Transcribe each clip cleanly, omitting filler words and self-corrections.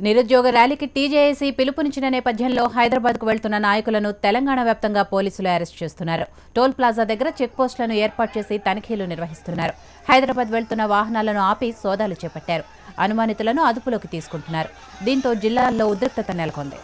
నిరుద్యోగ ర్యాలీకి టీజేఏసీ పిలుపునిచ్చిన నేపథ్యంలో హైదరాబాద్కు వెళ్తున్న నాయకులను తెలంగాణ వ్యాప్తంగా పోలీసులు అరెస్ట్ చేస్తున్నారు. టోల్ ప్లాజా దగ్గర చెక్ పోస్టులను ఏర్పాటు చేసి తనిఖీలు నిర్వహిస్తున్నారు. హైదరాబాద్ వెళ్తున్న వాహనాలను ఆపి సోదాలు చేపట్టారు. అనుమానితులను అదుపులోకి తీసుకుంటున్నారు. దీంతో జిల్లాల్లో ఉద్రిక్తత నెలకొంది.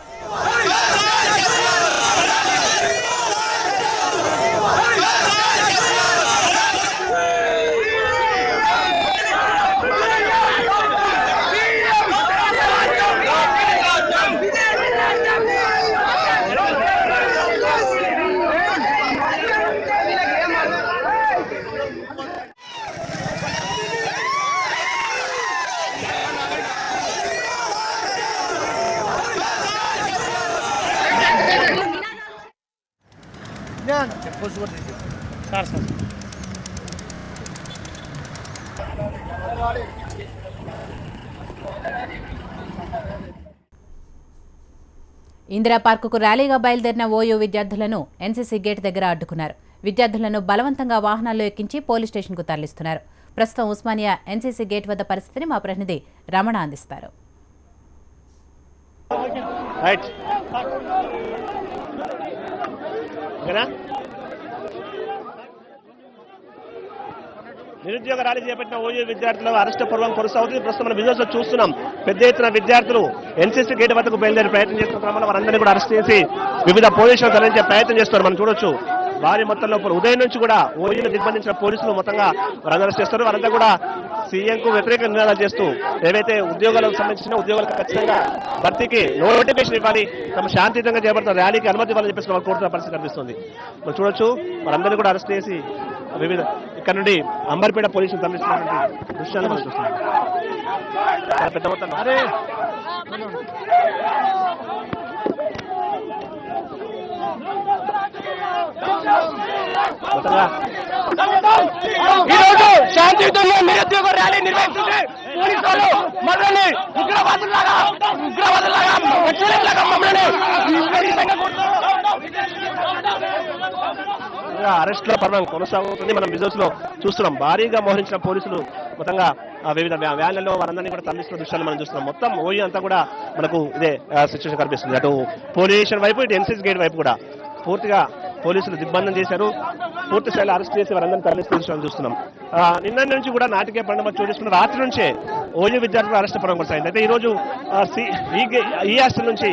ఇందిరా పార్కుకు ర్యాలీగా బయలుదేరిన ఓయూ విద్యార్థులను ఎన్సీసీ గేట్ దగ్గర అడ్డుకున్నారు. విద్యార్థులను బలవంతంగా వాహనాల్లో ఎక్కించి పోలీస్ స్టేషన్కు తరలిస్తున్నారు. ప్రస్తుతం ఉస్మానియా ఎన్సీసీ గేట్ వద్ద పరిస్థితిని మా ప్రతినిధి రమణ అందిస్తారు. నిరుద్యోగ ర్యాలీ చేపట్టిన ఓయూ విద్యార్థుల అరెస్టు పూర్వం కొనసాగుతుంది. ప్రస్తుతం మనం విజువల్స్ లో చూస్తున్నాం. పెద్ద ఎత్తున విద్యార్థులు ఎన్సీసీ గేట్ వద్దకు బయలుదేరి ప్రయత్నం చేస్తున్న క్రమంలో వారందరినీ కూడా అరెస్ట్ చేసి వివిధ పోలీసులు తరలించే ప్రయత్నం చేస్తున్నారు. మనం చూడొచ్చు భారీ మొత్తంలో ఉదయం నుంచి కూడా ఓయూను దిగ్బంధించిన పోలీసులు మొత్తంగా వారు అరెస్ట్ చేస్తారు. వారంతా కూడా సీఎంకు వ్యతిరేక నినాదాలు చేస్తూ ఏవైతే ఉద్యోగాలకు సంబంధించిన ఉద్యోగాలకు ఖచ్చితంగా భర్తీకి నోటిఫికేషన్ ఇవ్వాలి, తమ శాంతియుతంగా చేపడుతున్న ర్యాలీకి అనుమతి ఇవ్వాలని చెప్పేసి వాళ్ళు కోరుతున్న పరిస్థితి కనిపిస్తుంది. మనం చూడొచ్చు వారందరినీ కూడా అరెస్ట్ చేసి వివిధ ఇక్కడ నుండి అంబర్పేట పోలీసులు తరలిస్తున్నటువంటి దృశ్యాలు మనం చూస్తున్నాం. పెద్ద మొత్తం ఈరోజు శాంతియుతంగా నిరుద్యోగ ర్యాలీ నిర్వహిస్తుంటే పోలీసు వాళ్ళు మమ్మల్ని ఉగ్రవాదులాగా అరెస్టుల పర్వం కొనసాగుతుంది. మనం విజువల్స్ లో చూస్తున్నాం. భారీగా మోహరించిన పోలీసులు మొత్తంగా వివిధ వ్యాన్లలో వారందరినీ కూడా తరలిస్తున్న దృశ్యాలు మనం చూస్తున్నాం. మొత్తం ఓయూ అంతా కూడా మనకు ఇదే సిచ్యువేషన్ కనిపిస్తుంది. అటు పోలీస్ స్టేషన్ వైపు, ఇటు ఎన్సీసీ గేట్ వైపు కూడా పూర్తిగా పోలీసులు దిగ్బంధం చేశారు. పూర్తి స్థాయిలో అరెస్ట్ చేసి వారందరినీ తరలిస్తున్న చూస్తున్నాం. నిన్న నుంచి కూడా నాటికే పండుగ చోటు చేసుకున్న రాత్రి నుంచే ఓయూ విద్యార్థులు అరెస్ట్ పర్వం కొనసాగింది. అయితే ఈ రోజు ఈ హాస్టల్ నుంచి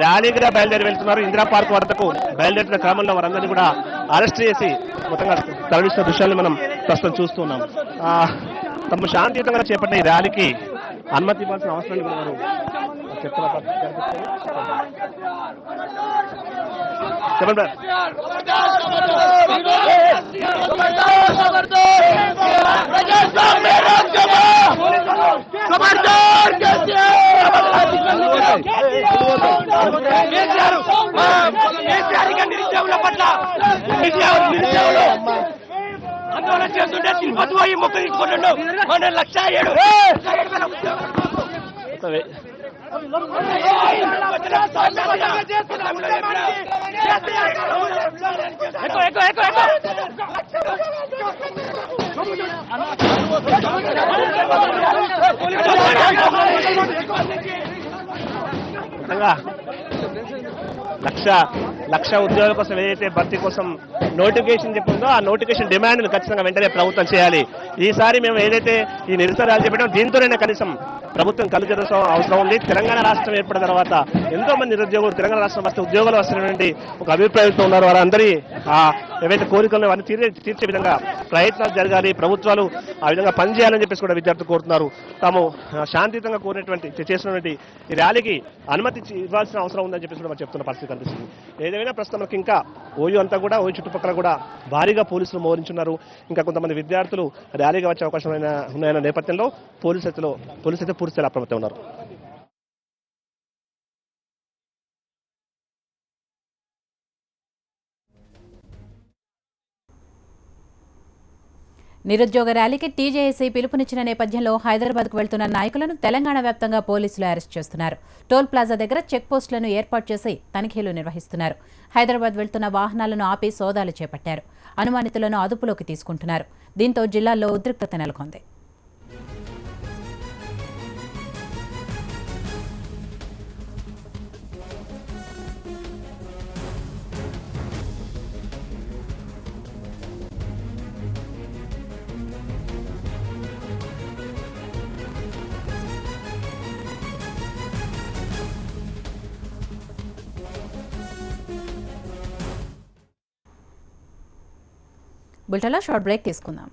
ర్యాలీగా బయలుదేరి వెళ్తున్నారు. ఇందిరా పార్క్ వద్దకు బయలుదేరిన క్రమంలో వారందరినీ కూడా అరెస్ట్ చేసి మొత్తంగా తరలిస్తున్న దృశ్యాలను మనం ప్రస్తుతం చూస్తున్నాం. తమ శాంతియుతంగా చేపట్టిన ఈ ర్యాలీకి అనుమతి ఇవ్వాల్సిన అవసరం వారు చెప్తున్న చెప్పండి. నిరుద్యోగుల పట్ల ఆందోళన చేస్తుంటే తిరుపతి పోయి మొక్క తీసుకుంటుండు. మన 1,07,000 లక్ష ఉద్యోగాల కోసం ఏదైతే భర్తీ కోసం నోటిఫికేషన్ చెప్పిందో ఆ నోటిఫికేషన్ డిమాండ్ను ఖచ్చితంగా వెంటనే ప్రభుత్వం చేయాలి. ఈసారి మేము ఏదైతే ఈ నిరసన చెప్పామో దీంతోనైనా కనీసం ప్రభుత్వం కళ్ళు తెరవడం అవసరం ఉంది. తెలంగాణ రాష్ట్రం ఏర్పడిన తర్వాత ఎంతో మంది నిరుద్యోగులు తెలంగాణ రాష్ట్రం వస్తే ఉద్యోగాలు వస్తున్నటువంటి ఒక అభిప్రాయంతో ఉన్నారు. వారందరి ఏవైతే కోరికలను వారిని తీర్చే విధంగా ప్రయత్నాలు జరగాలి. ప్రభుత్వాలు ఆ విధంగా పనిచేయాలని చెప్పేసి కూడా విద్యార్థులు కోరుతున్నారు. తాము శాంతియుతంగా చేసినటువంటి ఈ ర్యాలీకి అనుమతి ఇవ్వాల్సిన అవసరం ఉందని చెప్పేసి కూడా చెప్తున్న పరిస్థితి కనిపిస్తుంది. ఏదైనా ప్రస్తుతం మనకి ఇంకా ఓయూ అంతా కూడా ఓయూ చుట్టుపక్కల కూడా భారీగా పోలీసులు మోహరించున్నారు. ఇంకా కొంతమంది విద్యార్థులు ర్యాలీగా వచ్చే అవకాశం ఉన్నాయన్న నేపథ్యంలో పోలీసు అయితే పూర్తి స్థాయిలో అప్రమత్తం ఉన్నారు. నిరుద్యోగ ర్యాలీకి టీజేఏసీ పిలుపునిచ్చిన నేపథ్యంలో హైదరాబాద్కు వెళ్తున్న నాయకులను తెలంగాణ వ్యాప్తంగా పోలీసులు అరెస్ట్ చేస్తున్నారు. టోల్ ప్లాజా దగ్గర చెక్ పోస్టులను ఏర్పాటు చేసి తనిఖీలు నిర్వహిస్తున్నారు. హైదరాబాద్ వెళ్తున్న వాహనాలను ఆపి సోదాలు చేపట్టారు. అనుమానితులను అదుపులోకి తీసుకుంటున్నారు. దీంతో జిల్లాల్లో ఉద్రిక్తత నెలకొంది. బులెటిన్లో షార్ట్ బ్రేక్ తీసుకుందాం.